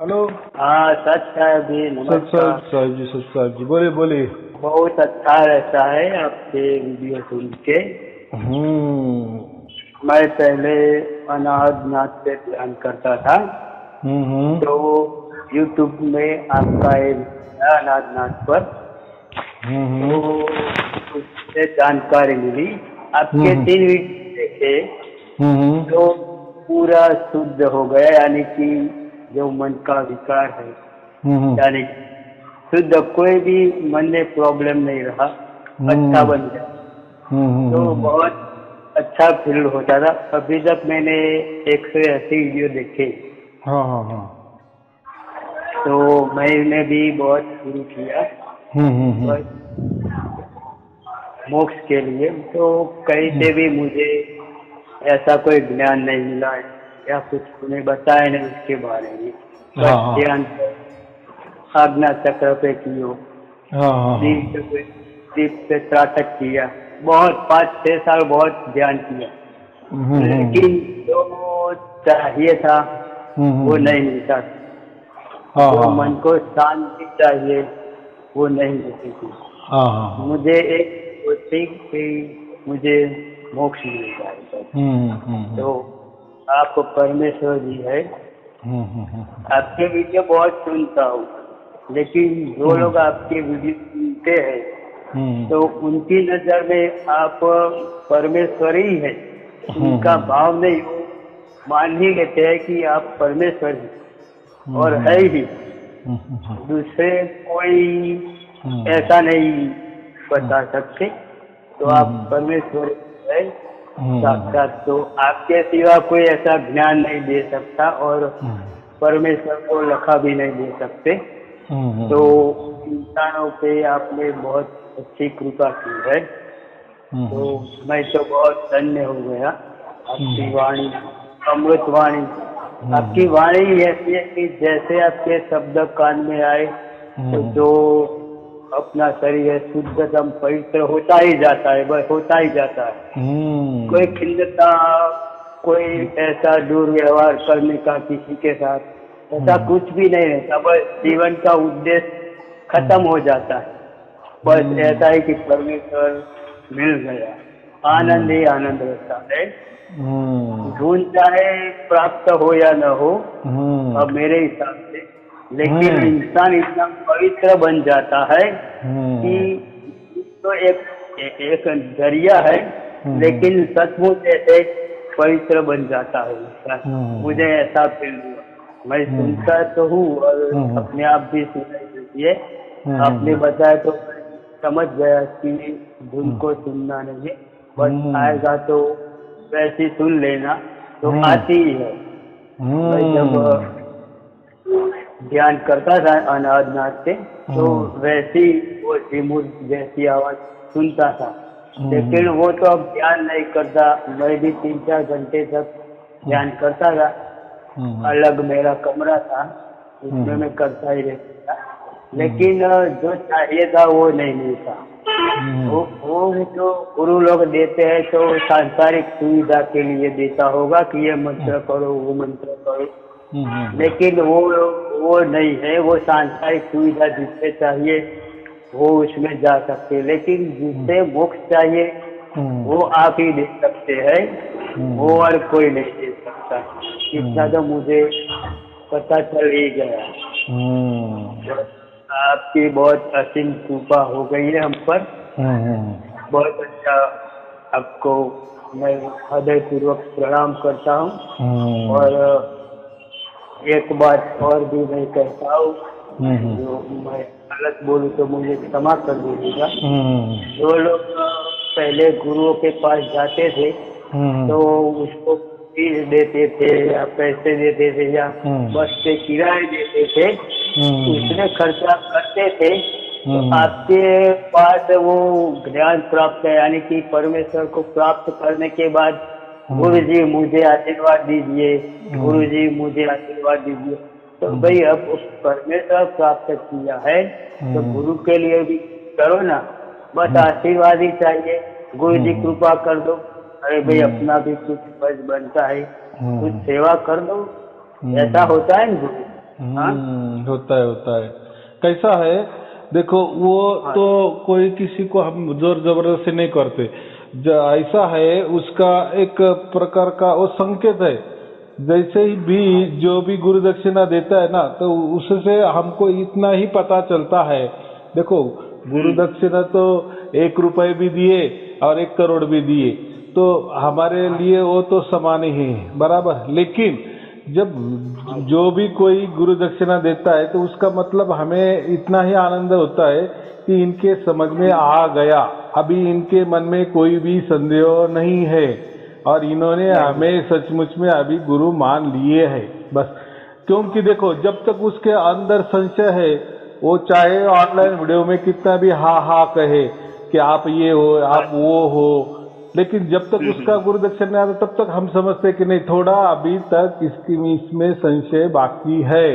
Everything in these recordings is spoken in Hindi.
हेलो। हाँ सच साहब जी, सच साहब नमस्कार। साहब जी, सच साहब जी, बोलिए बोलिए। बहुत अच्छा रहता है आपके वीडियो सुन के। हम्म मैं पहले अनाथ पे ध्यान करता था, हम्म तो यूट्यूब में आपका एक है अनाथ पर, तो हम्म उससे जानकारी मिली। आपके हम्म 3 वीडियो देखे हम्म तो पूरा शुद्ध हो गया, यानी कि जो मन का विकार है, हम्म यानी शुद्ध, कोई भी मन में प्रॉब्लम नहीं रहा, अच्छा हम्म बन गया। तो हम्म। बहुत अच्छा फील होता था। अभी तक मैंने 180 वीडियो देखे, हाँ हाँ हाँ। तो मैंने भी बहुत शुरू किया बस हम्म। मोक्ष के लिए। तो कहीं हम्म, से भी मुझे ऐसा कोई ज्ञान नहीं मिला है या कुछ उन्हें बताया नहीं उसके बारे में। हाँ बस हाँ ध्यान आज्ञा चक्र पे कियो, हाँ हाँ हाँ। दीप पे त्राटक किया, बहुत 5-6 साल बहुत ध्यान किया, हम्म। लेकिन जो चाहिए था वो हम्म। नहीं मिलता। हाँ जो हाँ हाँ मन को शांति चाहिए वो नहीं मिलती थी। हाँ हाँ हाँ। मुझे एक वो थी कि मुझे मोक्ष मिल जाए बस। हम्म। तो आप परमेश्वर जी है। हम्म। आपके वीडियो बहुत सुनता हूँ, लेकिन जो हम्म लोग आपके वीडियो सुनते हैं हम्म तो उनकी नज़र में आप परमेश्वर ही है, उनका हम्म भाव नहीं, वो मान ही लेते हैं कि आप परमेश्वर ही और है हम्म ही, हम्म दूसरे कोई हम्म ऐसा नहीं बता सकते। तो आप हम्म परमेश्वर है हम्म साक्षात। तो आपके सिवा कोई ऐसा ज्ञान नहीं दे सकता और परमेश्वर को लखा भी नहीं दे सकते। तो इंसानों पे आपने बहुत अच्छी कृपा की है। तो मैं तो बहुत धन्य हो गया। आपकी वाणी अमृत वाणी, आपकी वाणी ऐसी है कि जैसे आपके शब्द कान में आए तो जो अपना शरीर है शुद्धतम पवित्र होता ही जाता है, बस होता ही जाता है। कोई खिन्नता, कोई ऐसा दुर्व्यवहार करने का किसी के साथ ऐसा कुछ भी नहीं रहता, बस जीवन का उद्देश्य खत्म हो जाता है। बस ऐसा है कि परमेश्वर मिल गया, आनंद ही आनंद रहता है। धुन चाहे प्राप्त हो या न हो, अब मेरे हिसाब से, लेकिन इंसान इतना पवित्र बन जाता है कि तो एक दरिया है, लेकिन सचमुच ऐसे पवित्र बन जाता है इंसान। मुझे ऐसा फील हुआ। मैं सुनता तो हूँ और अपने आप भी सुनाई देती है। आपने बताया तो मैं समझ गया कि धुन को सुनना नहीं है, बस आएगा तो वैसे सुन लेना, तो आती ही है। मैं जब ध्यान करता था अनाथ से, तो वैसी वो झिमुर जैसी आवाज सुनता था, लेकिन वो तो अब ध्यान नहीं करता। मैं भी 3-4 घंटे तक ध्यान करता था। अलग मेरा कमरा था, उसमें मैं करता ही रहता था, लेकिन जो चाहिए था वो नहीं मिलता। वो जो गुरु लोग देते हैं तो सांसारिक सुविधा के लिए देता होगा कि ये मंत्र करो वो मंत्र करो, लेकिन वो नहीं है। वो सांसारिक सुविधा जिससे चाहिए वो उसमें जा सकते हैं, लेकिन जिससे मोक्ष चाहिए वो आप ही दे सकते हैं, वो और कोई नहीं दे सकता। इतना तो मुझे पता चल ही गया। आपकी बहुत असीम कृपा हो गई है हम पर। बहुत अच्छा, आपको मैं हृदय पूर्वक प्रणाम करता हूँ। और एक बात और भी मैं कहता हूँ, जो मैं गलत बोलूँ तो मुझे क्षमा कर दीजिएगा। जो लोग पहले गुरुओं के पास जाते थे तो उसको फीस देते थे या पैसे देते थे या बस के किराए देते थे, उसमें खर्चा करते थे। तो आपके पास वो ज्ञान प्राप्त है, यानी कि परमेश्वर को प्राप्त करने के बाद गुरु जी मुझे आशीर्वाद दीजिए, गुरु जी मुझे आशीर्वाद दीजिए। तो भाई अब परमेश्वर प्राप्त किया है तो गुरु के लिए भी करो ना, बस आशीर्वाद ही चाहिए। गुरु जी कृपा कर दो, अरे भाई अपना भी कुछ फर्ज बनता है, कुछ सेवा कर दो, ऐसा होता है ना गुरु। होता है। कैसा है, देखो वो तो कोई किसी को हम जोर जबरदस्ती नहीं करते, ऐसा है उसका एक प्रकार का वो संकेत है। जैसे ही भी जो भी गुरु दक्षिणा देता है ना, तो उससे हमको इतना ही पता चलता है। देखो गुरु दक्षिणा तो 1 रुपए भी दिए और 1 करोड़ भी दिए तो हमारे लिए वो तो समान ही है, बराबर। लेकिन जब जो भी कोई गुरु दक्षिणा देता है तो उसका मतलब हमें इतना ही आनंद होता है कि इनके समझ में आ गया, अभी इनके मन में कोई भी संदेह नहीं है और इन्होंने हमें सचमुच में अभी गुरु मान लिए हैं, बस। क्योंकि देखो जब तक उसके अंदर संशय है, वो चाहे ऑनलाइन वीडियो में कितना भी हा कहे कि आप ये हो, आप वो हो, लेकिन जब तक उसका गुरु दक्षिणा नहीं आता तब तक हम समझते कि नहीं, थोड़ा अभी तक इसमें संशय बाकी है,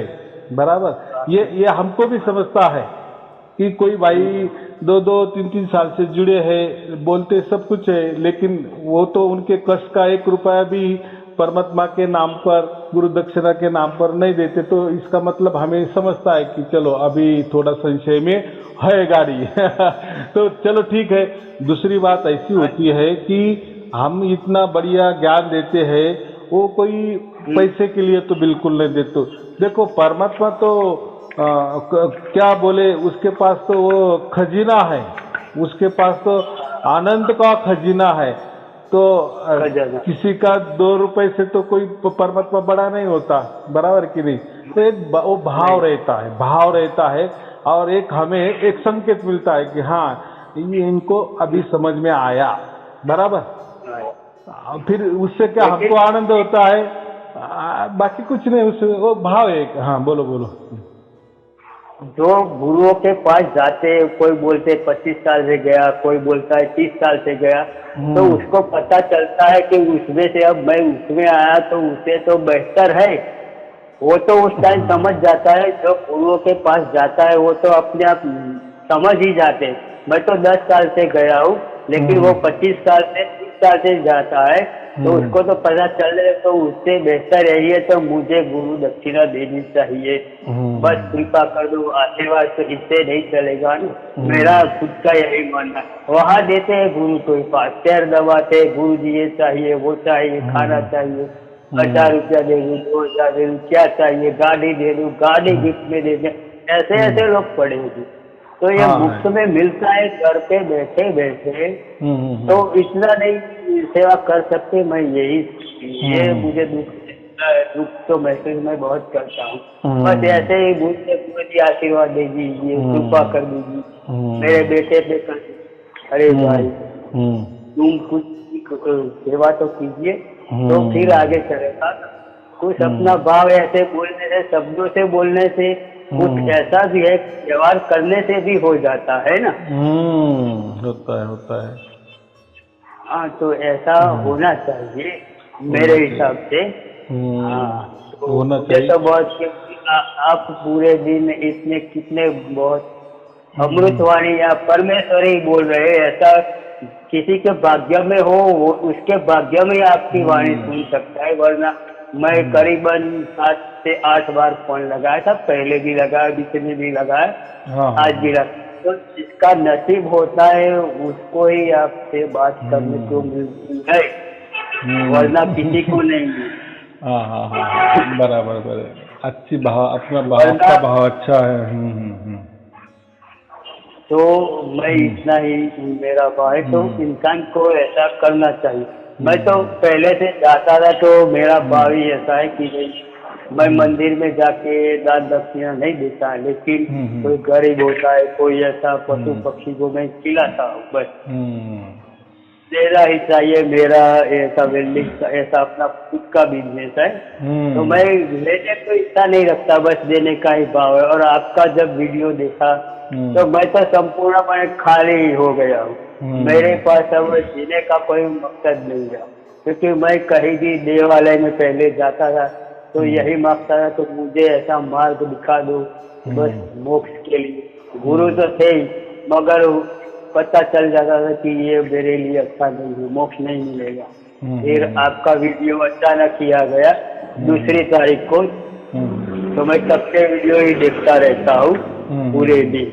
बराबर। ये हमको भी समझता है कि कोई भाई 2-2, 3-3 साल से जुड़े हैं, बोलते सब कुछ है, लेकिन वो तो उनके कष्ट का 1 रुपया भी परमात्मा के नाम पर, गुरु दक्षिणा के नाम पर नहीं देते, तो इसका मतलब हमें समझता है कि चलो अभी थोड़ा संशय में है गाड़ी तो चलो ठीक है। दूसरी बात ऐसी होती है कि हम इतना बढ़िया ज्ञान देते हैं, वो कोई पैसे के लिए तो बिल्कुल नहीं देते। देखो परमात्मा तो क्या बोले, उसके पास तो वो खजीना है, उसके पास तो आनंद का खजीना है। तो किसी का 2 रुपए से तो कोई परमात्मा बड़ा नहीं होता, बराबर कि नहीं। तो एक वो भाव रहता है और एक हमें एक संकेत मिलता है कि हाँ ये इनको अभी समझ में आया, बराबर। फिर उससे क्या हमको आनंद होता है, बाकी कुछ नहीं, उससे वो भाव एक। हाँ बोलो। जो गुरुओं के पास जाते, कोई बोलते 25 साल से गया, कोई बोलता है 30 साल से गया, तो उसको पता चलता है कि उसमें से अब मैं उसमें आया तो उसे तो बेहतर है। वो तो उस टाइम समझ जाता है। जो गुरुओं के पास जाता है वो तो अपने आप समझ ही जाते। मैं तो 10 साल से गया हूँ, लेकिन वो 25 साल से 30 साल से जाता है, तो उसको तो पता चल रहा है, तो उससे बेहतर यही है, तो मुझे गुरु दक्षिणा देनी चाहिए। बस कृपा कर दो, आशीर्वाद तो इससे नहीं चलेगा ना। मेरा खुद का यही मानना है। वहाँ देते हैं गुरु के पास, पैर दबाते, गुरु जी ये चाहिए, वो चाहिए, खाना चाहिए, 1000 रुपया दे दूँ, 2000 दे दूँ, क्या चाहिए, गाड़ी दे दूँ, गाड़ी गिफ्ट में दे दें, ऐसे लोग पड़ेंगे। तो ये मुफ्त में मिलता है घर पे बैठे बैठे, तो इतना नहीं सेवा कर सकते। मैं ये मुझे दुख तो महसूस मैं बहुत करता हूँ। बस ऐसे ही मुझे आशीर्वाद दे दीजिए, कृपा कर दीजिए मेरे बेटे पे कर। अरे भाई तुम कुछ सेवा तो कीजिए, तो फिर आगे चलेगा। कुछ अपना भाव ऐसे बोलने से, शब्दों से बोलने से कुछ ऐसा भी है, व्यवहार करने से भी हो जाता है ना। होता है। हाँ, तो ऐसा होना चाहिए मेरे हिसाब से। हाँ, तो होना चाहिए। तो बहुत आप पूरे दिन इतने कितने बहुत अमृतवाणी या परमेश्वरी बोल रहे हैं, ऐसा किसी के भाग्य में हो, वो उसके भाग्य में आपकी वाणी सुन सकता है। वरना मैं करीबन 7 से 8 बार फोन लगाया था, पहले भी लगाया, बीच में भी लगाया, आज भी लगाया। तो जिसका नसीब होता है उसको ही आपसे बात करने को मिलती है, वरना किसी को नहीं। हाँ बराबर। अच्छी भाव, अपना भाव का भाव अच्छा है। तो मैं इतना ही मेरा भाव है। तो इंसान को ऐसा करना चाहिए। मैं तो पहले से जाता था, तो मेरा भाव ही ऐसा है कि मैं मंदिर में जाके दान दक्षिणा नहीं देता, लेकिन कोई गरीब होता है, कोई ऐसा पशु पक्षी को मैं खिलाता हूँ, बस देना ही चाहिए। मेरा ऐसा वेल्डिंग ऐसा अपना खुद का बिजनेस है, तो मैं लेने को इच्छा नहीं रखता, बस देने का ही भाव है। और आपका जब वीडियो देखा तो मैं तो संपूर्णपणे खाली हो गया हूँ। मेरे पास अब जीने का कोई मकसद नहीं है, क्योंकि मैं कहीं भी देवालय में पहले जाता था तो यही मांगता था, तो मुझे ऐसा मार्ग दिखा दो बस मोक्ष के लिए। गुरु तो थे ही, मगर पता चल जाता था कि ये मेरे लिए अच्छा नहीं है, मोक्ष नहीं मिलेगा। फिर आपका वीडियो अचानक किया गया 2 तारीख को, तो मैं सबके वीडियो ही देखता रहता हूँ पूरे दिन।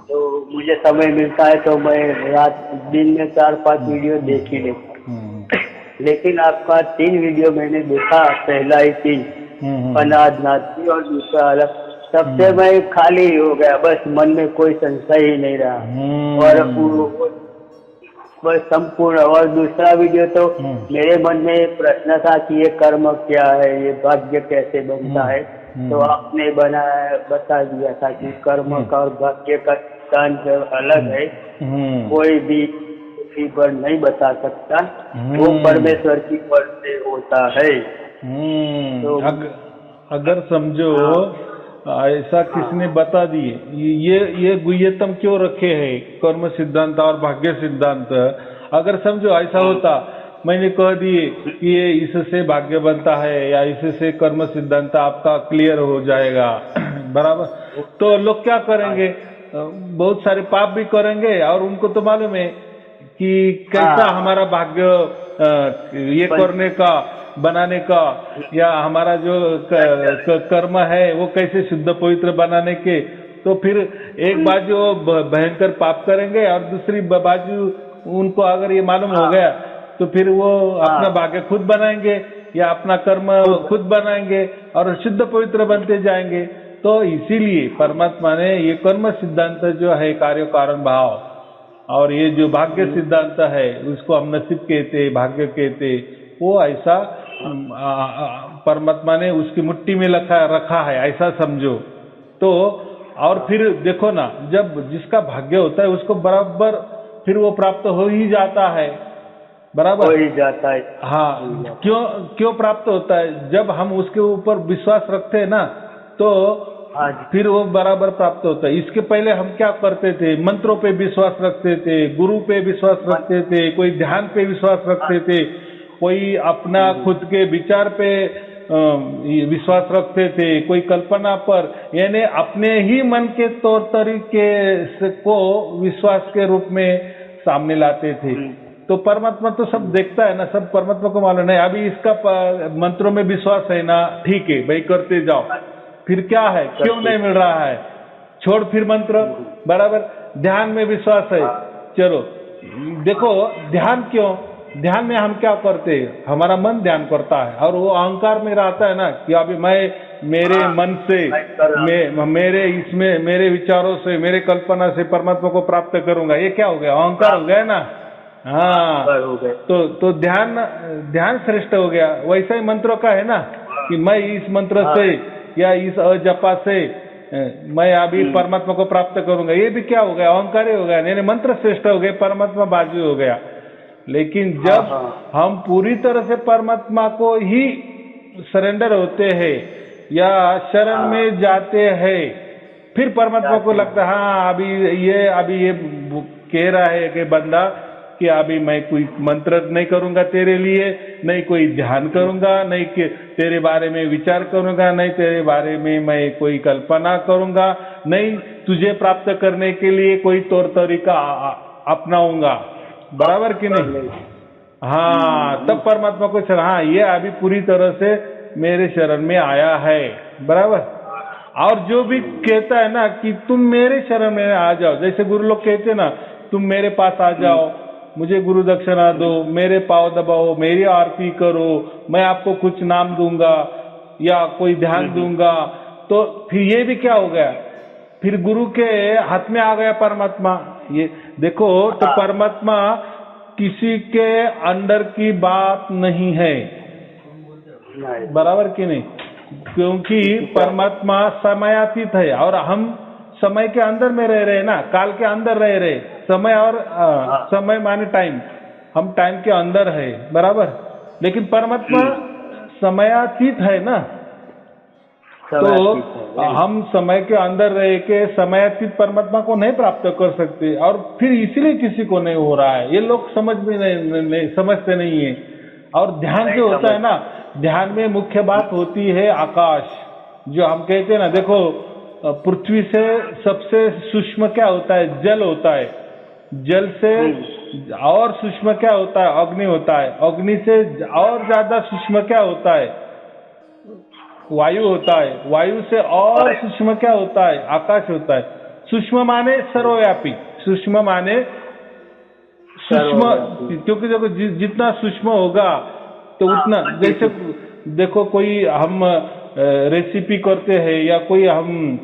तो मुझे समय मिलता है तो मैं रात दिन में 4-5 वीडियो देख ही लेता हूँ। लेकिन आपका 3 वीडियो मैंने देखा, पहला ही 3 अनाथ नाथ और दूसरा अलग, सबसे मैं खाली हो गया, बस मन में कोई संशय ही नहीं रहा और बस संपूर्ण। और दूसरा वीडियो तो मेरे मन में प्रश्न था कि ये कर्म क्या है, ये भाग्य कैसे बनता है, तो आपने बता दिया था कि कर्म का और भाग्य का सिद्धांत अलग है, कोई भी किसी पर नहीं बता सकता, वो परमेश्वर की ओर से होता है। तो अगर समझो ऐसा किसने बता दिए, ये गुह्यतम क्यों रखे हैं कर्म सिद्धांत और भाग्य सिद्धांत। अगर समझो ऐसा होता, मैंने कह दिए कि ये इससे भाग्य बनता है या इससे कर्म सिद्धांत आपका क्लियर हो जाएगा बराबर, तो लोग क्या करेंगे, बहुत सारे पाप भी करेंगे और उनको तो मालूम है कि कैसा हमारा भाग्य ये करने का, बनाने का, या हमारा जो कर्म है वो कैसे शुद्ध पवित्र बनाने के। तो फिर एक बाजू भयंकर पाप करेंगे और दूसरी बाजू उनको अगर ये मालूम हो गया तो फिर वो अपना भाग्य खुद बनाएंगे या अपना कर्म खुद बनाएंगे और शुद्ध पवित्र बनते जाएंगे। तो इसीलिए परमात्मा ने ये कर्म सिद्धांत जो है, कार्य कारण भाव, और ये जो भाग्य सिद्धांत है उसको हम नसीब कहते, भाग्य कहते, वो ऐसा परमात्मा ने उसकी मुट्ठी में रखा है, ऐसा समझो। तो और फिर देखो ना, जब जिसका भाग्य होता है उसको बराबर फिर वो प्राप्त हो ही जाता है, बराबर हो ही जाता है। हाँ, क्यों प्राप्त होता है, जब हम उसके ऊपर विश्वास रखते हैं ना तो फिर वो बराबर प्राप्त होता है। इसके पहले हम क्या करते थे, मंत्रों पे विश्वास रखते थे, गुरु पे विश्वास रखते थे, कोई ध्यान पे विश्वास रखते थे, कोई अपना खुद के विचार पे विश्वास रखते थे, कोई कल्पना पर, यानी अपने ही मन के तौर तरीके को विश्वास के रूप में सामने लाते थे। तो परमात्मा तो सब देखता है ना, सब परमात्मा को मालूम है। अभी इसका मंत्रों में विश्वास है ना, ठीक है भाई करते जाओ, फिर क्या है, क्यों नहीं मिल रहा है, छोड़ फिर मंत्र, बराबर। ध्यान में विश्वास है, चलो देखो ध्यान क्यों, ध्यान में हम क्या करते हैं, हमारा मन ध्यान करता है और वो अहंकार में रहता है ना कि अभी मैं मेरे मन से, मेरे इसमें, मेरे विचारों से, मेरे कल्पना से परमात्मा को प्राप्त करूंगा। ये क्या हो गया, अहंकार हो गया ना। हाँ, तो ध्यान श्रेष्ठ हो गया। वैसा ही मंत्रों का है ना कि मैं इस मंत्र से या इस अजपा से मैं अभी परमात्मा को प्राप्त करूंगा। ये भी क्या हो गया, अहंकार हो गया, यानी मंत्र श्रेष्ठ हो गए, परमात्मा बाजू हो गया। लेकिन जब हम पूरी तरह से परमात्मा को ही सरेंडर होते हैं या शरण में जाते हैं, फिर परमात्मा को लगता है हाँ अभी ये कह रहा है कि बंदा कि अभी मैं कोई मंत्र नहीं करूंगा तेरे लिए, नहीं कोई ध्यान करूंगा, नहीं कि तेरे बारे में विचार करूंगा, नहीं तेरे बारे में मैं कोई कल्पना करूंगा, नहीं तुझे प्राप्त करने के लिए कोई तौर तरीका अपनाऊंगा, बराबर कि नहीं। हाँ, तब परमात्मा को शरण, हाँ ये अभी पूरी तरह से मेरे शरण में आया है, बराबर। और जो भी कहता है ना कि तुम मेरे शरण में आ जाओ, जैसे गुरु लोग कहते हैं ना, तुम मेरे पास आ जाओ, मुझे गुरु दक्षिणा दो, मेरे पाँव दबाओ, मेरी आरती करो, मैं आपको कुछ नाम दूंगा या कोई ध्यान दूंगा। तो फिर ये भी क्या हो गया, फिर गुरु के हाथ में आ गया परमात्मा। ये देखो, तो परमात्मा किसी के अंडर की बात नहीं है, बराबर कि नहीं, क्योंकि परमात्मा समयातीत है और हम समय के अंदर में रह रहे ना, काल के अंदर रह रहे, समय और समय माने टाइम, हम टाइम के अंदर है, बराबर। लेकिन परमात्मा समयातीत है ना, तो हम समय के अंदर रह के समयातीत परमात्मा को नहीं प्राप्त कर सकते, और फिर इसलिए किसी को नहीं हो रहा है। ये लोग समझ में नहीं समझते नहीं है। और ध्यान जो होता है ना, ध्यान में मुख्य बात होती है आकाश, जो हम कहते हैं ना, देखो पृथ्वी से सबसे सूक्ष्म क्या होता है, जल होता है, जल से और सूक्ष्म क्या होता है, अग्नि होता है, अग्नि से और ज्यादा सूक्ष्म क्या होता है, वायु होता है, वायु से और सूक्ष्म क्या होता है? आकाश होता है। सूक्ष्म माने सर्वव्यापी, सूक्ष्म माने सूक्ष्म, क्योंकि देखो जितना सूक्ष्म होगा तो उतना, जैसे देखो कोई हम रेसिपी करते हैं या कोई हम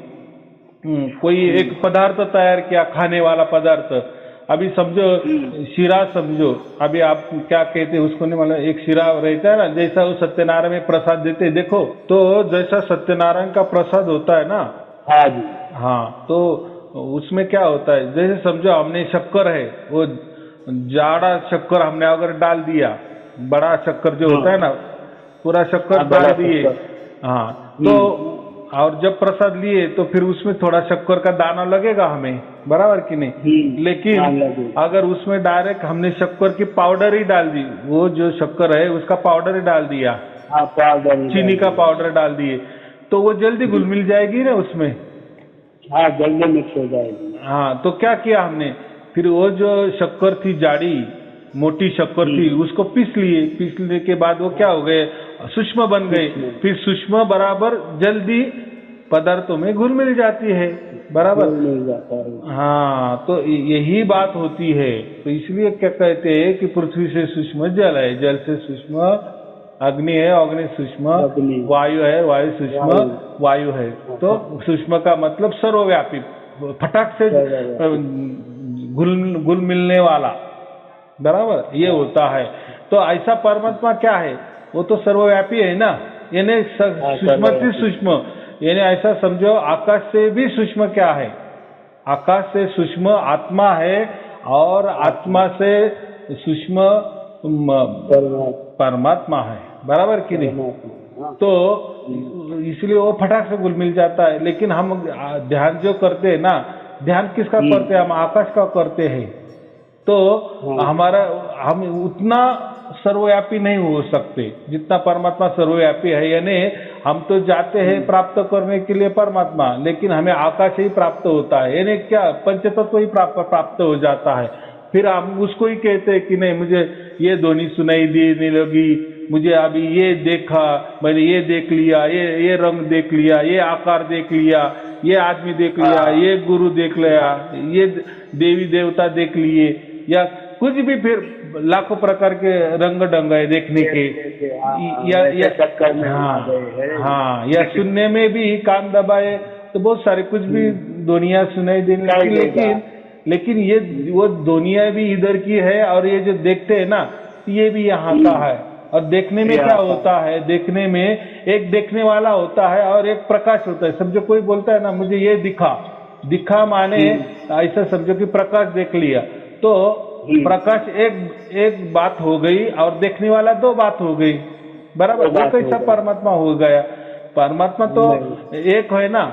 कोई एक पदार्थ तैयार किया, खाने वाला पदार्थ, अभी समझो शिरा, समझो अभी आप क्या कहते हैं उसको नहीं मालूम, एक शिरा रहता है ना, जैसा वो सत्यनारायण में प्रसाद देते हैं, देखो तो जैसा सत्यनारायण का प्रसाद होता है ना, हाँ जी, हाँ, तो उसमें क्या होता है, जैसे समझो हमने शक्कर है, वो जाड़ा शक्कर हमने अगर डाल दिया, बड़ा शक्कर जो होता है ना, पूरा शक्कर डाल दिए, हाँ, तो और जब प्रसाद लिए तो फिर उसमें थोड़ा शक्कर का दाना लगेगा हमें, बराबर कि नहीं? लेकिन अगर उसमें डायरेक्ट हमने शक्कर की पाउडर ही डाल दी, वो जो शक्कर है उसका पाउडर ही डाल दिया, चीनी का पाउडर डाल दिए, तो वो जल्दी घुल मिल जाएगी ना उसमें, हाँ, जल्दी मिक्स हो जाएगी। हाँ, तो क्या किया हमने, फिर वो जो शक्कर थी जाड़ी, मोटी शक्कर थी, उसको पीस लिए, पीसने के बाद वो क्या हो गए, सूक्ष्म बन गए, फिर सूक्ष्म बराबर जल्दी पदार्थों में घुल मिल जाती है, बराबर मिल जाता है। हाँ, तो यही बात होती है। तो इसलिए क्या कहते हैं कि पृथ्वी से सूक्ष्म जल है, जल से सूक्ष्म अग्नि है, अग्नि सूक्ष्म वायु है, वायु सूक्ष्म वायु है। तो सूक्ष्म का मतलब सर्वव्यापी, फटाक से घुल मिलने वाला, बराबर ये होता है। तो ऐसा परमात्मा क्या है, वो तो सर्वव्यापी है ना, यानी सूक्ष्म से सूक्ष्म, यानी ऐसा समझो आकाश से भी सूक्ष्म क्या है, आकाश से सूक्ष्म आत्मा है, और आत्मा से सूक्ष्म परमात्मा है, बराबर कि नहीं? तो इसलिए वो फटाक से घुल मिल जाता है। लेकिन हम ध्यान जो करते हैं ना, ध्यान किसका करते हैं? हम आकाश का करते हैं। तो हमारा, हम उतना सर्वव्यापी नहीं हो सकते जितना परमात्मा सर्वव्यापी है। यानी हम तो जाते हैं प्राप्त करने के लिए परमात्मा, लेकिन हमें आकाश ही प्राप्त होता है, यानी क्या, पंचतत्व ही प्राप्त हो जाता है। फिर हम उसको ही कहते हैं कि नहीं, मुझे ये ध्वनि सुनाई देने लगी, मुझे अभी ये देखा, मैंने ये देख लिया, ये रंग देख लिया, ये आकार देख लिया, ये आदमी देख लिया, ये गुरु देख लिया, ये देवी देवता देख लिए, या कुछ भी, फिर लाखों प्रकार के रंग ढंग है देखने के, हाँ, या सुनने में भी कान दबाए तो बहुत सारे कुछ भी ध्वनियां सुनाई देने लगी। लेकिन ये वो ध्वनियां भी इधर की है, और ये जो देखते हैं ना, ये भी यहाँ का है। और देखने में क्या होता है, देखने में एक देखने वाला होता है और एक प्रकाश होता है। समझो कोई बोलता है ना, मुझे ये दिखा माने ऐसा समझो कि प्रकाश देख लिया, तो प्रकाश एक बात हो गई और देखने वाला दो बात हो गई, बराबर। वो कैसा परमात्मा हो गया? परमात्मा तो एक है ना,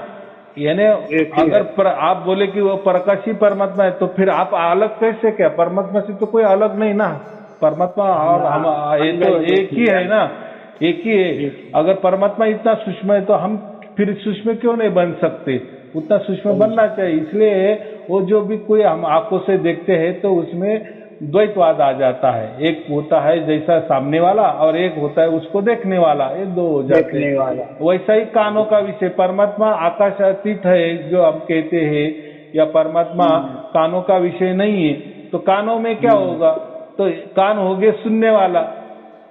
यानी अगर आप बोले कि वो प्रकाश ही परमात्मा है, तो फिर आप अलग कैसे? क्या परमात्मा से तो कोई अलग नहीं ना, परमात्मा और हम ये तो एक ही है ना, एक ही है। अगर परमात्मा इतना सूक्ष्म है तो हम फिर सूक्ष्म क्यों नहीं बन सकते? उतना सूक्ष्म बनना चाहिए। इसलिए वो जो भी कोई हम आंखों से देखते हैं तो उसमें द्वैतवाद आ जाता है। एक होता है जैसा सामने वाला, और एक होता है उसको देखने वाला, ये दो हो जाते हैं। वैसा ही कानों का विषय, परमात्मा आकाश अतीत है जो हम कहते हैं, या परमात्मा कानों का विषय नहीं है। तो कानों में क्या होगा? तो कान हो गए सुनने वाला,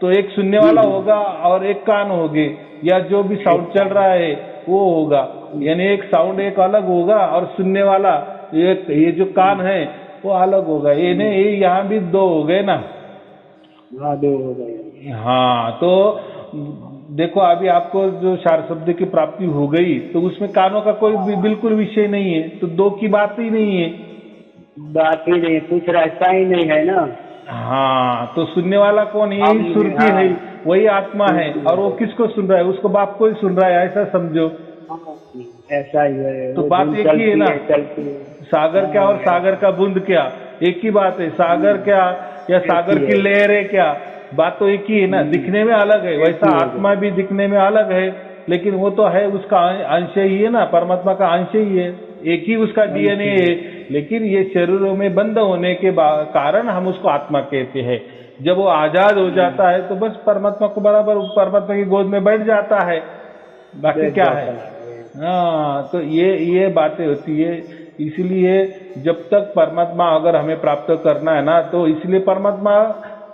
तो एक सुनने वाला होगा और एक कान हो गए, या जो भी साउंड चल रहा है वो होगा, यानी एक साउंड एक अलग होगा, और सुनने वाला ये जो कान है वो अलग होगा। ये नहीं, यहाँ भी दो हो गए ना, दो हो गए। हाँ, तो देखो अभी आपको जो चार शब्द की प्राप्ति हो गई, तो उसमें कानों का कोई भी बिल्कुल विषय नहीं है, तो दो की बात ही नहीं है, बात ही नहीं, कुछ रास्ता ही नहीं है ना। हाँ, तो सुनने वाला कौन? यही सुरती है, वही आत्मा है। और वो किसको सुन रहा है? उसको बाप को ही सुन रहा है, ऐसा समझो। ऐसा ही है, तो बात एक ही है ना, सागर क्या और सागर का बूंद क्या, एक ही बात है। सागर क्या या सागर की लहरें क्या, बात तो एक ही है ना, दिखने में अलग है। वैसा आत्मा भी दिखने में अलग है, लेकिन वो तो है, उसका अंश ही है ना, परमात्मा का अंश ही है, एक ही उसका डीएनए है। लेकिन ये शरीरों में बंद होने के कारण हम उसको आत्मा कहते हैं। जब वो आजाद हो जाता है तो बस परमात्मा को बराबर परमात्मा की गोद में बैठ जाता है। बाकी क्या है। हाँ, तो ये बातें होती है। इसलिए जब तक परमात्मा अगर हमें प्राप्त करना है ना, तो इसलिए परमात्मा,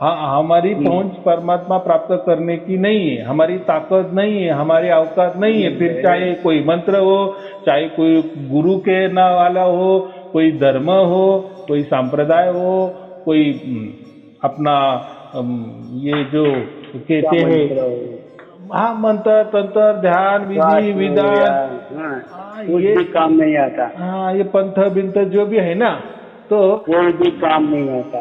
हाँ, हमारी पहुंच परमात्मा प्राप्त करने की नहीं है, हमारी ताकत नहीं है, हमारी औकात नहीं है। फिर चाहे कोई मंत्र हो, चाहे कोई गुरु के ना वाला हो, कोई धर्म हो, कोई संप्रदाय हो, कोई अपना ये जो कहते हैं, हाँ, मंत्र तंत्र ध्यान विधि विधान, ये काम नहीं आता। हाँ, ये पंथ बिंथ जो भी है ना, तो कोई भी काम नहीं आता।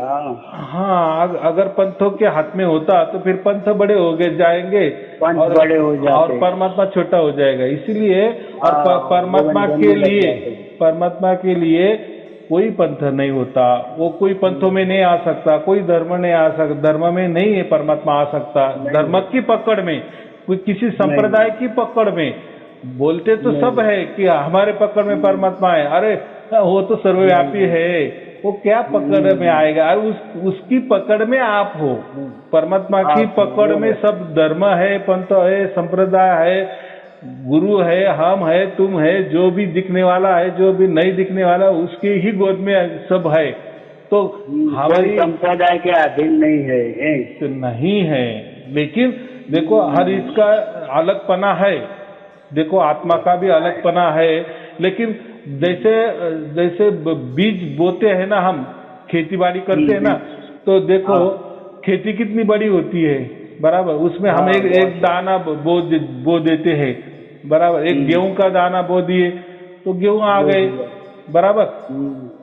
हाँ, अगर पंथों के हाथ में होता तो फिर पंथ बड़े हो गए जाएंगे और बड़े हो जाते, और परमात्मा छोटा हो जाएगा। इसीलिए और परमात्मा के लिए कोई पंथ नहीं होता, वो कोई पंथों में नहीं आ सकता, कोई धर्म नहीं आ सकता, धर्म में नहीं है परमात्मा आ सकता, धर्म की पकड़ में, कोई किसी संप्रदाय की पकड़ में। बोलते तो सब है कि हमारे पकड़ में परमात्मा है, अरे वो तो सर्वव्यापी है, वो क्या पकड़ में आएगा। अरे उसकी पकड़ में आप हो, परमात्मा की पकड़ में सब धर्म है, पंथ है, संप्रदाय है, गुरु है, हम है, तुम है, जो भी दिखने वाला है, जो भी नहीं दिखने वाला, उसके ही गोद में सब है। तो हमारी संप्रदाय के अधीन नहीं है। लेकिन देखो, हर इसका अलगपना है। देखो, आत्मा का भी अलगपना है। लेकिन जैसे बीज बोते हैं ना, हम खेती बाड़ी करते हैं ना, तो देखो खेती कितनी बड़ी होती है, बराबर। उसमें हम एक दाना बो देते हैं, बराबर। एक गेहूं का दाना बो दिए तो गेहूं आ गए, बराबर।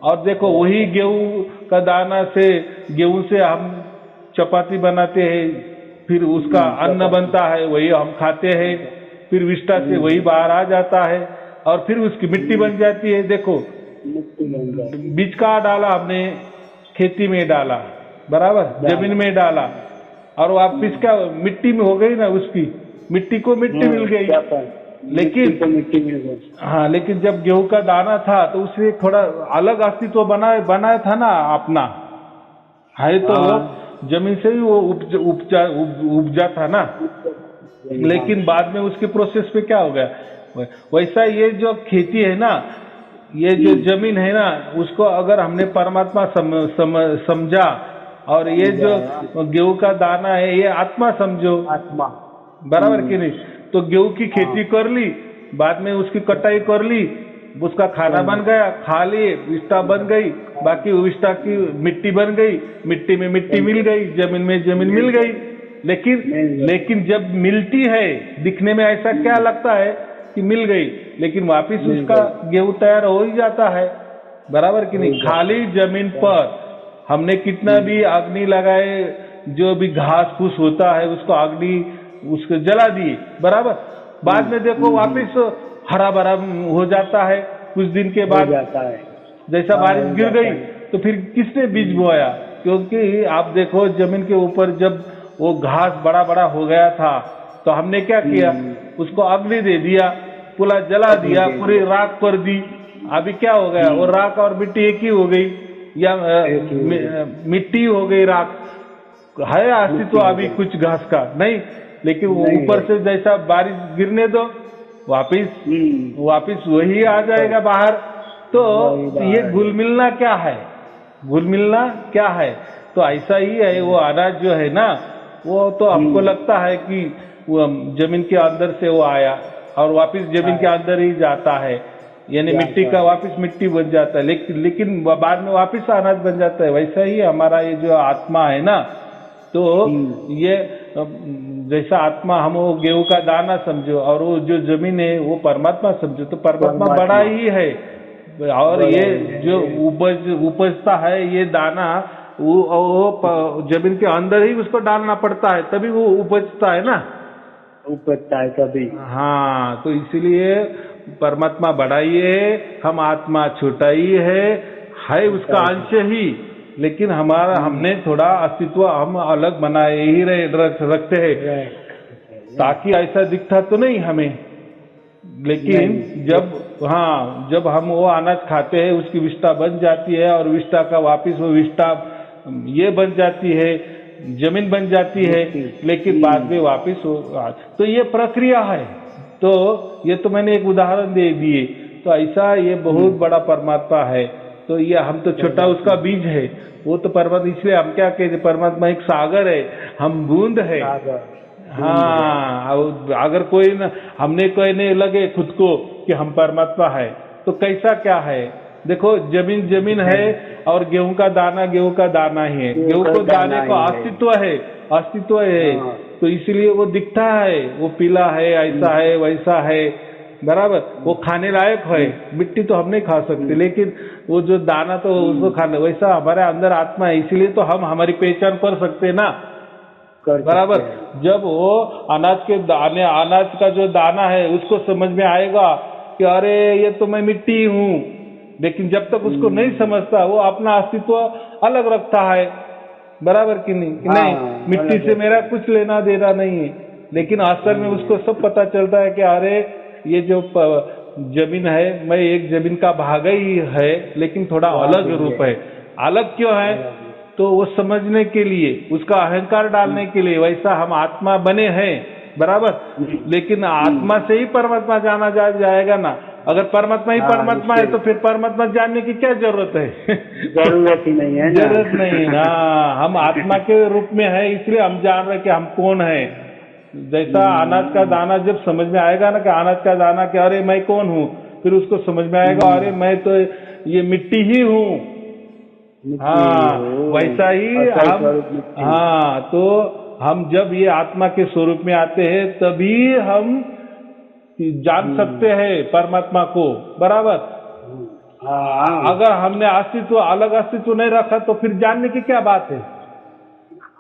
और देखो, वही गेहूं का दाना से, गेहूं से हम चपाती बनाते हैं, फिर उसका अन्न बनता है, वही हम खाते हैं, फिर विष्ठा से वही बाहर आ जाता है, और फिर उसकी मिट्टी बन जाती है। देखो, बीज का डाला हमने, खेती में डाला, बराबर, जमीन में डाला, और वापिस क्या मिट्टी में हो गई ना, उसकी मिट्टी को मिट्टी मिल गई। लेकिन जब गेहूं का दाना था तो उससे थोड़ा अलग अस्तित्व बनाया था ना अपना, है तो जमीन से ही वो उपजा था ना। लेकिन बाद में उसके प्रोसेस पे क्या हो गया, वैसा ये जो खेती है ना, ये जो जमीन है ना, उसको अगर हमने परमात्मा समझा, और ये जो गेहूं का दाना है, ये आत्मा समझो, आत्मा, बराबर कि नहीं। तो गेहूं की खेती कर ली, बाद में उसकी कटाई कर ली, उसका खाना बन गया, खा लिए, विष्ठा बन गई, बाकी विष्ठा की मिट्टी बन गई, मिट्टी में मिट्टी मिल गई, जमीन में जमीन मिल गई। लेकिन जब मिलती है, दिखने में ऐसा क्या लगता है कि मिल गई, लेकिन वापिस उसका गेहूं तैयार हो ही जाता है, बराबर कि नहीं। खाली जमीन पर हमने कितना भी अग्नि लगाए, जो भी घास फूस होता है उसको अग्नि उसको जला दिए, बराबर। बाद में देखो वापिस हरा भरा हो जाता है, कुछ दिन के बाद जैसा बारिश गिर गई, तो फिर किसने बीज बोया? क्योंकि आप देखो, जमीन के ऊपर जब वो घास बड़ा बड़ा हो गया था, तो हमने क्या किया, उसको अग्नि दे दिया, पूरा जला दिया, पूरी राख कर दी। अभी क्या हो गया, वो राख और मिट्टी एक ही हो गई, या मिट्टी हो गई, राख है अस्तित्व अभी कुछ घास का नहीं। लेकिन वो ऊपर से जैसा बारिश गिरने दो, वापिस वही आ जाएगा बाहर। तो ये घुल मिलना क्या है, घुल मिलना क्या है? तो ऐसा ही है, वो अनाज जो है ना, वो तो हमको लगता है कि वो जमीन के अंदर से वो आया और वापिस जमीन के अंदर ही जाता है, यानी मिट्टी का वापिस मिट्टी बन जाता है, लेकिन बाद में वापिस अनाज बन जाता है। वैसा ही हमारा ये जो आत्मा है ना, तो ये जैसा आत्मा हम वो गेहूं का दाना समझो, और वो जो जमीन है वो परमात्मा समझो, तो परमात्मा बड़ा ही है। और ये जो उपजता है ये दाना, वो जमीन के अंदर ही उसको डालना पड़ता है, तभी वो उपजता है ना, उपजता है तभी। हाँ, तो इसलिए परमात्मा बड़ा ही है, हम आत्मा छोटा ही है उसका अंश ही। लेकिन हमने थोड़ा अस्तित्व हम अलग बनाए ही रखते हैं, ताकि ऐसा दिखता तो नहीं हमें। लेकिन जब हम वो अनाज खाते हैं, उसकी विष्ठा बन जाती है, और विष्ठा का वापिस वो विष्ठा ये बन जाती है, जमीन बन जाती है, लेकिन बाद में वापिस हो। तो ये प्रक्रिया है, तो ये तो मैंने एक उदाहरण दे दिए। तो ऐसा ये बहुत बड़ा परमात्मा है। तो ये हम तो छोटा उसका बीज है, वो तो परमात्मा, इसलिए हम क्या कहते, परमात्मा एक सागर है, हम बूंद है। हाँ, अगर कोई न, हमने कहने लगे खुद को कि हम परमात्मा है, तो कैसा क्या है? देखो, जमीन जमीन है और गेहूं का दाना ही है। गेहूं को दाने को अस्तित्व है, अस्तित्व है। तो इसीलिए वो दिखता है, वो पीला है, ऐसा है, वैसा है, बराबर। वो खाने लायक है। मिट्टी तो हम नहीं खा सकते, लेकिन वो जो दाना तो उसको खाने, वैसा हमारे अंदर आत्मा है। इसीलिए तो हम हमारी पहचान कर सकते ना, बराबर। जब वो अनाज के दाने, अनाज का जो दाना है, उसको समझ में आएगा कि अरे ये तो मैं मिट्टी हूँ, लेकिन जब तक उसको नहीं समझता, वो अपना अस्तित्व अलग रखता है, बराबर कि नहीं? कि नहीं, मिट्टी से मेरा कुछ लेना देना नहीं है। लेकिन असल में उसको सब पता चलता है कि अरे ये जो जमीन है, मैं एक जमीन का भाग ही है, लेकिन थोड़ा अलग रूप है। अलग क्यों है? तो वो समझने के लिए, उसका अहंकार डालने के लिए। वैसा हम आत्मा बने हैं, बराबर। लेकिन आत्मा से ही परमात्मा जाना जाएगा ना। अगर परमात्मा ही परमात्मा है, तो फिर परमात्मा जानने की क्या जरूरत है? जरूरत ही नहीं है, जरूरत नहीं ना। हम आत्मा के रूप में है, इसलिए हम जान रहे कि हम कौन है। जैसा अनाज का दाना जब समझ में आएगा ना कि अनाज का दाना, कि अरे मैं कौन हूँ, फिर उसको समझ में आएगा अरे मैं तो ये मिट्टी ही हूँ। हाँ, वैसा ही हम, हाँ, तो हम जब ये आत्मा के स्वरूप में आते हैं, तभी हम जान सकते हैं परमात्मा को, बराबर। अगर हमने अस्तित्व, अलग अस्तित्व नहीं रखा, तो फिर जानने की क्या बात है?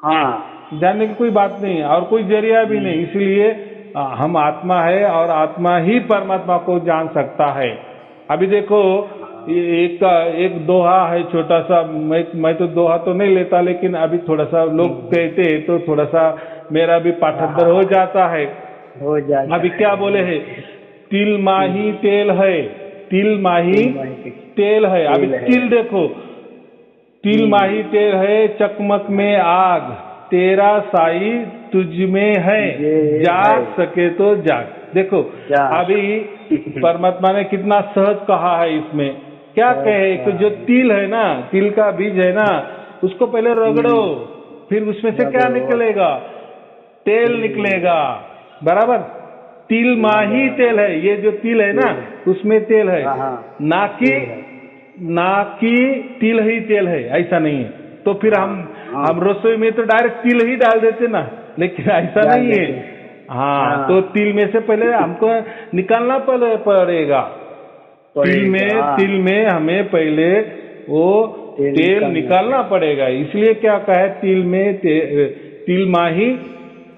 हाँ, जानने की कोई बात नहीं, और कोई जरिया भी नहीं। इसलिए हम आत्मा है, और आत्मा ही परमात्मा को जान सकता है। अभी देखो, एक दोहा है छोटा सा, मैं तो दोहा तो नहीं लेता, लेकिन अभी थोड़ा सा लोग कहते हैं, तो थोड़ा सा मेरा भी पाठांतर हो जाता है। अभी क्या बोले है? तिल माही तेल है, तिल माही तेल है। अभी तिल देखो, तिल माही तेल है, चकमक में आग, तेरा साई तुझ में है, जाग सके तो जाग। देखो, अभी परमात्मा ने कितना सहज कहा है इसमें। क्या कहे? तो जो तिल है ना, तिल का बीज है ना, उसको पहले रगड़ो, फिर उसमें से क्या निकलेगा? तेल निकलेगा, बराबर। तिल माही तेल है, ये जो तिल है ना, उसमें तेल है, ना कि तिल ही तेल है, ऐसा नहीं है। तो फिर हम रसोई में तो डायरेक्ट तिल ही डाल देते ना, लेकिन ऐसा नहीं है। हाँ, तो तिल में से पहले हमको निकालना पड़ेगा। तिल में हमें पहले वो तेल निकालना पड़ेगा। इसलिए क्या कहा है? तिल में तिल माही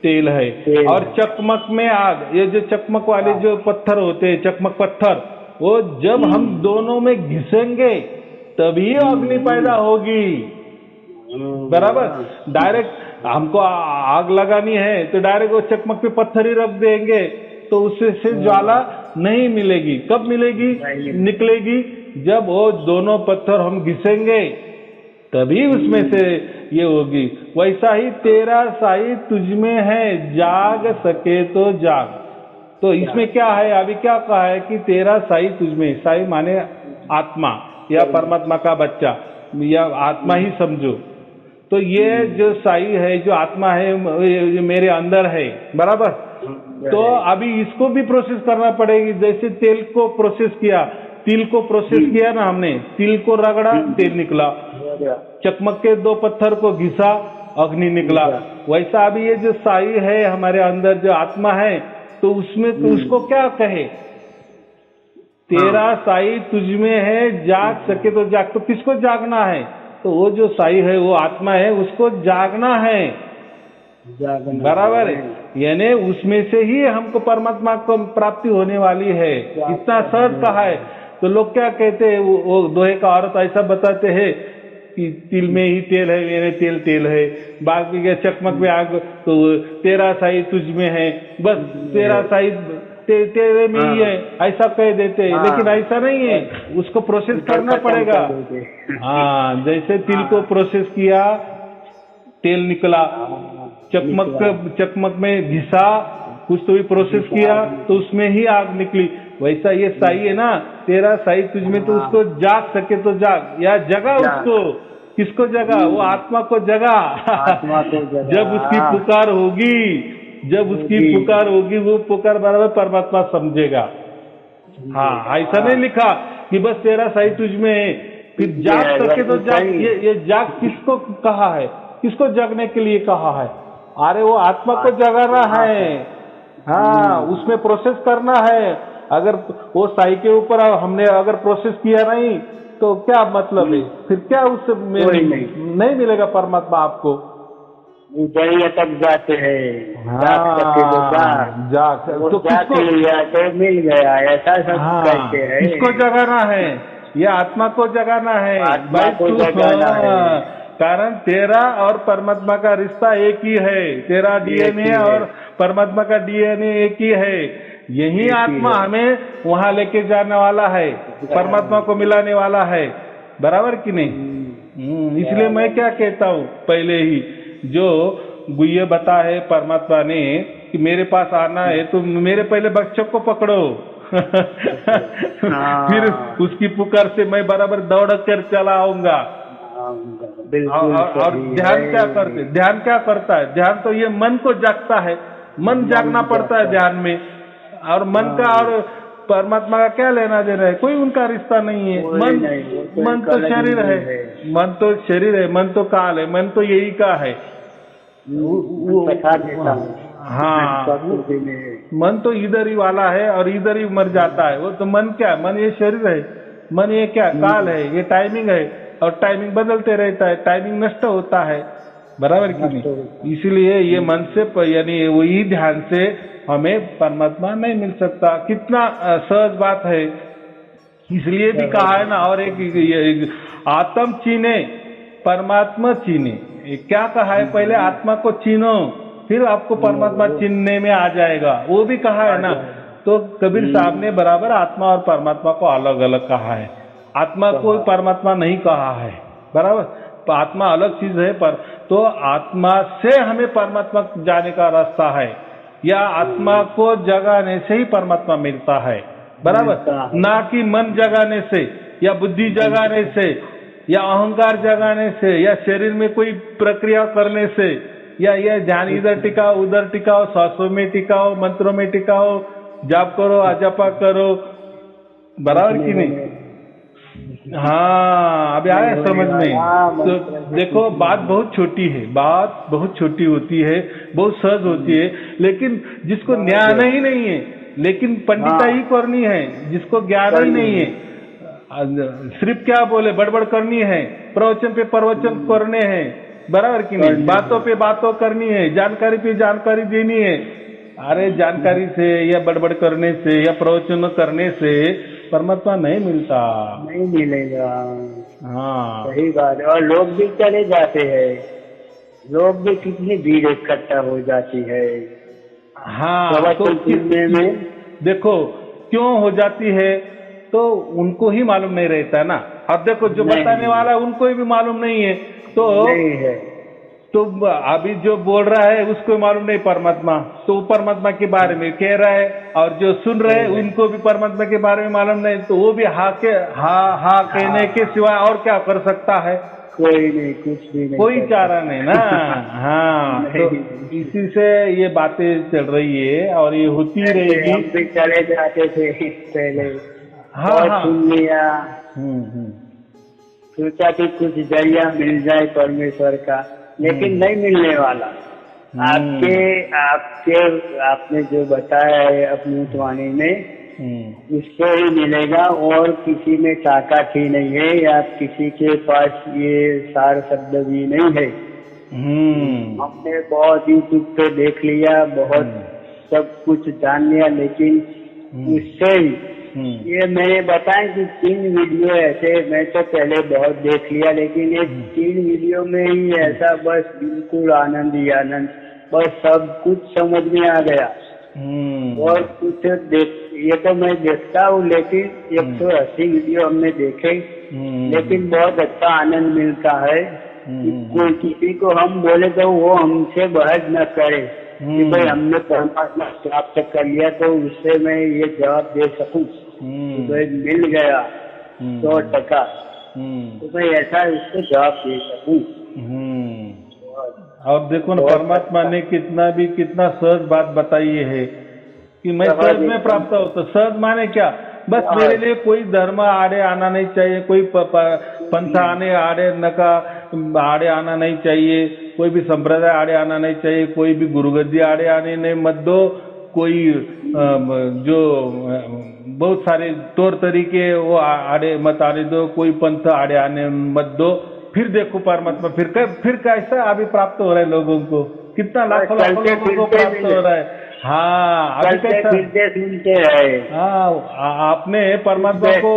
तेल है। और चकमक में आग, ये जो चकमक वाले जो पत्थर होते हैं, चकमक पत्थर, वो जब हम दोनों में घिसेंगे तभी अग्नि पैदा होगी, बराबर। डायरेक्ट हमको आग लगानी है, तो डायरेक्ट वो चकमक पे पत्थर ही रख देंगे, तो उससे से ज्वाला नहीं मिलेगी। कब मिलेगी? निकलेगी जब वो दोनों पत्थर हम घिसेंगे, तभी उसमें से ये होगी। वैसा ही तेरा साई तुझ में है, जाग सके तो जाग। तो इसमें क्या है? अभी क्या कहा है कि तेरा साई तुझ में। साई माने आत्मा या परमात्मा का बच्चा, या आत्मा ही समझो। तो ये जो साई है, जो आत्मा है, ये मेरे अंदर है, बराबर। तो अभी इसको भी प्रोसेस करना पड़ेगी। जैसे तेल को प्रोसेस किया, तिल को प्रोसेस किया ना हमने, तिल को रगड़ा, तेल निकला। चकमक के दो पत्थर को घिसा, अग्नि निकला। वैसा अभी ये जो साई है हमारे अंदर, जो आत्मा है, तो उसमें तो उसको क्या कहे? तेरा साई तुझ में है, जाग सके तो जाग। तो किसको जागना है? तो वो जो साई है, वो आत्मा है, उसको जागना है, बराबर है। यानी उसमें से ही हमको परमात्मा को प्राप्ति होने वाली है। इतना सहज कहा है। तो लोग क्या कहते हैं, वो दोहे का औरत ऐसा बताते हैं कि तिल में ही तेल है, मेरे तेल है, बाकी के चकमक में आग, तो तेरा साई तुझ में है, बस तेरा साई तेरे में ही है, ऐसा कह देते हैं। लेकिन ऐसा नहीं है, उसको प्रोसेस करना पड़ेगा। हाँ, जैसे तिल को प्रोसेस किया, तेल निकला, चकमक में घिसा, कुछ तो भी प्रोसेस किया तो उसमें ही आग निकली। वैसा ये साई है ना, तेरा साई तुझ में, तो उसको जाग सके तो जाग, या जगा उसको। किसको जगा? वो आत्मा को जगा। आत्मा को जगा। जब उसकी पुकार होगी, जब उसकी पुकार होगी, वो पुकार बराबर परमात्मा समझेगा। हाँ, ऐसा नहीं लिखा कि बस तेरा साई तुझ में है, फिर जाग सके तो जाग। ये जाग किसको कहा है? किसको जगने के लिए कहा है? अरे वो आत्मा को जगाना है। हाँ, उसमें प्रोसेस करना है। अगर वो साई के ऊपर हमने अगर प्रोसेस किया नहीं तो क्या मतलब है? फिर क्या उससे नहीं मिलेगा परमात्मा आपको। ऊंचाई तक जाते हैं। हाँ, जाग तो किसको लिया तो मिल गया, ऐसा सब कहते हैं। किसको जगाना है? ये आत्मा को जगाना है भाई। तू कारण तेरा और परमात्मा का रिश्ता एक ही है। तेरा डीएनए और परमात्मा का डीएनए एक ही है। यही आत्मा हमें वहां लेके जाने वाला है, परमात्मा को मिलाने वाला है। बराबर कि नहीं? इसलिए मैं क्या कहता हूँ, पहले ही जो गुह्य बता है परमात्मा ने कि मेरे पास आना है तो मेरे पहले बच्चों को पकड़ो। फिर उसकी पुकार से मैं बराबर दौड़ कर चला आऊंगा। और ध्यान क्या करते? ध्यान क्या करता है? ध्यान तो ये मन को जागता है। मन जागना पड़ता है ध्यान में। और मन का और परमात्मा का क्या लेना देना है? कोई उनका रिश्ता नहीं है। मन तो शरीर है, मन तो शरीर है, मन तो काल है, मन तो यही का है। हाँ, मन तो इधर ही वाला है और इधर ही मर जाता है। वो तो मन क्या? मन ये शरीर है, मन ये क्या? काल है, ये टाइमिंग है, और टाइमिंग बदलते रहता है, टाइमिंग नष्ट होता है। बराबर कि नहीं? इसलिए ये मन से यानी वही ध्यान से हमें परमात्मा नहीं मिल सकता। कितना सहज बात है। इसलिए भी कहा है ना, और एक आत्म चीने परमात्मा चीने। क्या कहा है? पहले आत्मा को चीनो, फिर आपको परमात्मा चिन्हने में आ जाएगा। वो भी कहा है ना। तो कबीर साहब ने बराबर आत्मा और परमात्मा को अलग अलग कहा है। आत्मा को परमात्मा नहीं कहा है। बराबर, आत्मा अलग चीज है। पर तो आत्मा से हमें परमात्मा जाने का रास्ता है, या आत्मा को जगाने से ही परमात्मा मिलता है। बराबर, ना कि मन जगाने से, या बुद्धि जगाने से, या अहंकार जगाने से, या शरीर में कोई प्रक्रिया करने से, या यह ध्यान इधर टिकाओ उधर टिकाओ, सांसों में टिकाओ, मंत्रों में टिकाओ, जाप करो अजपा करो। बराबर कि नहीं? हाँ, अभी आया समझ में? तो देखो, बात बहुत छोटी है, बात बहुत छोटी होती है, बहुत सहज होती है। लेकिन जिसको ज्ञान ही नहीं है, लेकिन पंडिता ही करनी है। जिसको ज्ञान ही नहीं है, सिर्फ क्या बोले, बड़बड़ करनी है, प्रवचन पे प्रवचन करने हैं। बराबर कि नहीं? बातों पे बातों करनी है, जानकारी पे जानकारी देनी है। अरे जानकारी से या बड़बड़ करने से या प्रवचन करने से परमात्मा नहीं मिलता, नहीं मिलेगा। हाँ, सही बात है। और लोग भी चले जाते हैं, लोग भी कितनी भीड़ इकट्ठा हो जाती है। हाँ, तो में देखो क्यों हो जाती है, तो उनको ही मालूम नहीं रहता ना। अब देखो, जो बताने वाला उनको भी मालूम नहीं है, तो नहीं है। तो अभी जो बोल रहा है उसको मालूम नहीं परमात्मा, तो परमात्मा के बारे में कह रहा है, और जो सुन रहे हैं उनको भी परमात्मा के बारे में मालूम नहीं, तो वो भी हा कहने के सिवा और क्या कर सकता है? कोई नहीं, कुछ भी नहीं, कोई चारा नहीं ना। हाँ, तो इसी से ये बातें चल रही है और ये होती रहेगी। हम भी चले जाते थे पहले, हाँ, सुन लिया, सोचा कि कुछ जरिया मिल जाए परमेश्वर का, लेकिन नहीं मिलने वाला। आपने जो बताया है अपनी वाणी में, इससे ही मिलेगा, और किसी में ताकत ही नहीं है, या किसी के पास ये सार शब्द भी नहीं है। हमने बहुत यूट्यूब पे देख लिया, बहुत सब कुछ जान लिया, लेकिन उससे ही ये मैंने बताया कि 3 वीडियो ऐसे, मैं तो पहले बहुत देख लिया, लेकिन ये 3 वीडियो में ही ऐसा बस बिल्कुल आनंद ही आनंद, बस सब कुछ समझ में आ गया। और कुछ ये तो मैं देखता हूँ, लेकिन 180 वीडियो हमने देखे, लेकिन बहुत अच्छा आनंद मिलता है। कोई किसी को हम बोले तो वो हमसे बहस न करे, कि भाई हमने परमात्मा प्राप्त कर लिया, तो उससे मैं ये जवाब दे सकूं कि भाई मिल गया 100%, तो मैं ऐसा उसको जवाब दे सकूं। और देखो ना, परमात्मा ने कितना सहज बात बताई है कि मैं सहज में प्राप्त हो। तो सहज माने क्या, बस मेरे लिए कोई धर्म आड़े आना नहीं चाहिए, कोई पंथ आड़े आना नहीं चाहिए, कोई भी संप्रदाय आड़े आना नहीं चाहिए, कोई भी गुरुगद्दी आड़े आने नहीं मत दो, कोई जो बहुत सारे तौर तरीके वो आड़े मत आने दो, कोई पंथ आड़े आने मत दो। फिर देखो परमात्मा फिर कैसा अभी प्राप्त हो रहा है लोगों को, कितना लाखों लोगों को प्राप्त हो रहा है। हाँ, अभी कैसा सुनते हैं। हाँ, आपने परमात्मा को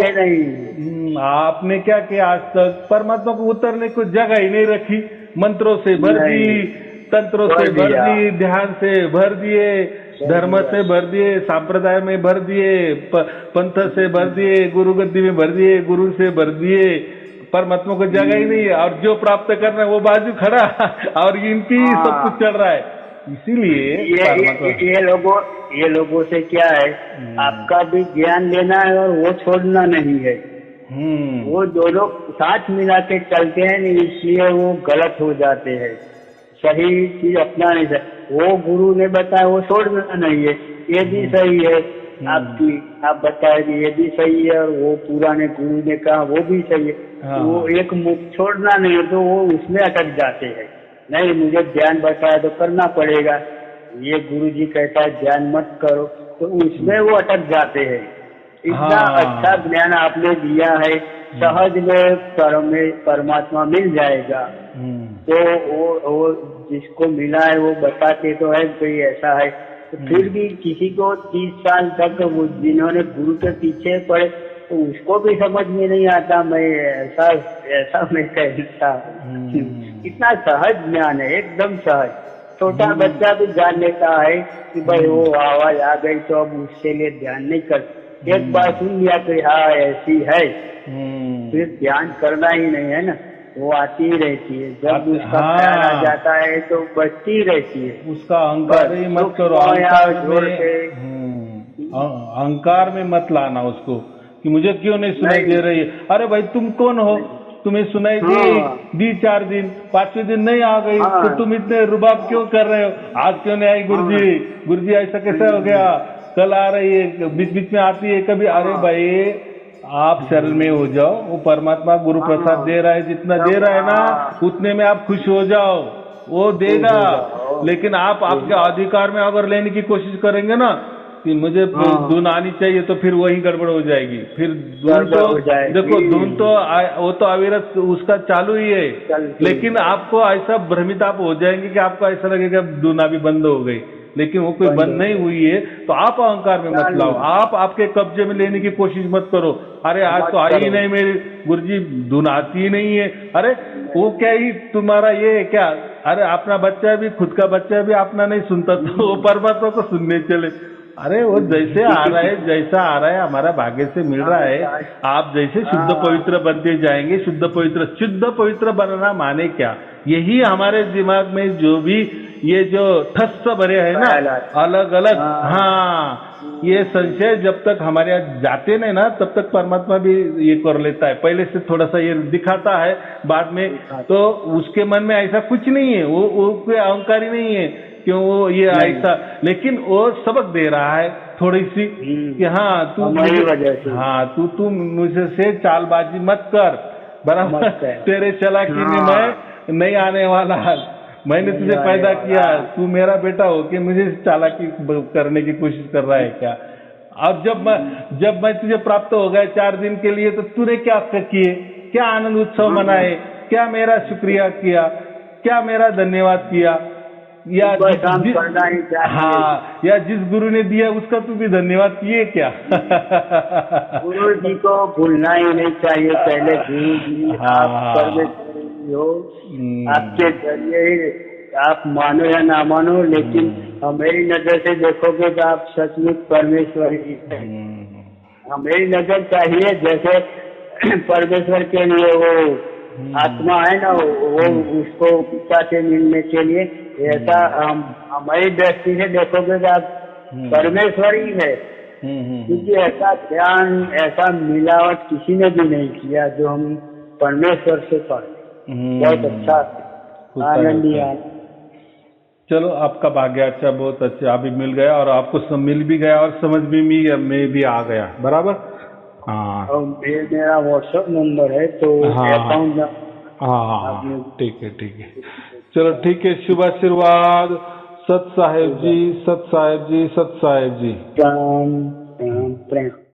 आपने क्या किया आज तक, परमात्मा को उतरने को जगह ही नहीं रखी, मंत्रों से भर दी, तंत्रों से भर दी, ध्यान से भर दिए, धर्म से भर दिए, संप्रदाय में भर दिए, पंथ से भर दिए, गुरुगद्दी में भर दिए, गुरु से भर दिए, परमात्मा को जगह ही नहीं है। और जो प्राप्त करना है वो बाजू खड़ा और इनकी सब कुछ चल रहा है। इसीलिए ये लोगों से क्या है, आपका भी ज्ञान लेना है और वो छोड़ना नहीं है। वो दोनों साथ मिला के चलते हैं, इसलिए वो गलत हो जाते हैं, सही चीज अपना नहीं सकते। वो गुरु ने बताया वो छोड़ना नहीं है, ये भी सही है आपकी, आप बताए कि ये भी सही है, और वो पुराने गुरु ने कहा वो भी सही है। वो एक मुख छोड़ना नहीं है, तो वो उसमें अटक जाते हैं। नहीं, मुझे ध्यान बताया तो करना पड़ेगा, ये गुरुजी कहता है ध्यान मत करो, तो उसमें वो अटक जाते हैं। इतना अच्छा ज्ञान आपने दिया है, सहज में परमात्मा मिल जाएगा। तो वो जिसको मिला है वो बताते तो है कोई ऐसा है, तो फिर भी किसी को 30 साल तक वो जिन्होंने गुरु के पीछे पड़े, तो उसको भी समझ में नहीं आता मैं ऐसा मैं कहता। इतना सहज ज्ञान है, एकदम सहज। छोटा बच्चा भी जान लेता है कि भाई वो आवाज आ गई तो अब उसके लिए ध्यान नहीं कर, एक बार सुन लिया तो हाँ ऐसी है, फिर ध्यान करना ही नहीं है ना, वो आती ही रहती है। जब उसका ख्याल आ जाता है तो बचती रहती है। उसका अहंकार ही मत करो, अहंकार में मत लाना उसको कि मुझे क्यों नहीं सुनाई दे रही है। अरे भाई तुम कौन हो, तुम्हें सुनाई दी 4 दिन, 5वें दिन नहीं आ गई, तो तुम इतने रुबाब क्यों कर रहे हो, आज क्यों नहीं आई गुरुजी ऐसा कैसे हो गया, कल आ रही है, बीच बीच में आती है कभी। अरे भाई आप शरण में हो जाओ, वो परमात्मा गुरु प्रसाद दे रहा है, जितना दे रहा है ना उतने में आप खुश हो जाओ, वो देगा। लेकिन आप आपके अधिकार में अगर लेने की कोशिश करेंगे ना कि मुझे धुन आनी चाहिए, तो फिर वही गड़बड़ हो जाएगी। फिर धुन तो देखो, धुन तो वो तो अविरत उसका चालू ही है, लेकिन आपको ऐसा भ्रमित आप हो जाएंगे कि आपको ऐसा लगेगा धुन अभी बंद हो गई, लेकिन वो कोई बंद नहीं हुई है। तो आप अहंकार में मत लाओ, आप आपके कब्जे में लेने की कोशिश मत करो। अरे आज तो आई ही नहीं मेरी गुरुजी, धुन आती ही नहीं है। अरे वो क्या ही तुम्हारा ये है क्या, अरे अपना बच्चा भी, खुद का बच्चा भी अपना नहीं सुनता तो वो परमात्मा को सुनने चले। अरे वो जैसे आ रहा है, जैसा आ रहा है हमारा भाग्य से मिल रहा है। आप जैसे शुद्ध पवित्र बनते जाएंगे, शुद्ध पवित्र बनना माने क्या, यही हमारे दिमाग में जो भी ये जो ठस भरे है ना अलग अलग, हाँ ये संशय जब तक हमारे यहाँ जाते नहीं ना, तब तक परमात्मा भी ये कर लेता है। पहले से थोड़ा सा ये दिखाता है, बाद में तो उसके मन में ऐसा कुछ नहीं है, वो कोई अहंकारी नहीं है क्यों वो ये ऐसा, लेकिन वो सबक दे रहा है थोड़ी सी कि हाँ तू मुझे से चालबाजी मत कर, बराबर, तेरे चालाकी में मैं नहीं आने वाला, मैंने तुझे पैदा किया, तू मेरा बेटा हो कि मुझे चालाकी करने की कोशिश कर रहा है क्या। और जब मैं तुझे प्राप्त हो गया 4 दिन के लिए, तो तूने क्या किए, क्या आनंद उत्सव मनाए, क्या मेरा शुक्रिया किया, क्या मेरा धन्यवाद किया, या या जिस गुरु ने दिया उसका तू भी धन्यवाद किए क्या। गुरु जी को भूलना ही नहीं चाहिए। पहले गुरु जी आप परमेश्वर हो, आपके जरिए आप मानो या ना मानो, लेकिन मेरी नजर से देखोगे तो आप सचमुच परमेश्वर ही है। मेरी नजर चाहिए जैसे परमेश्वर के लिए वो आत्मा है ना, वो उसको पिता से मिलने के लिए ऐसा हमारी दृष्टि से देखोगे तो आप परमेश्वर ही है, क्योंकि ऐसा ध्यान, ऐसा मिलावट किसी ने भी नहीं किया जो हम परमेश्वर से पाए। बहुत अच्छा, आनंद ही आनंद। चलो, आपका भाग्य अच्छा, बहुत अच्छा, अभी मिल गया और आपको मिल भी गया और समझ में भी आ गया, बराबर। हाँ, और मेरा व्हाट्सएप नंबर है, तो अकाउंट हाँ, ठीक है, ठीक है। चलो ठीक है, शुभ आशीर्वाद। सत साहेब जी, सत साहेब जी, सत साहेब जी। प्रणाम प्रणाम प्रणाम।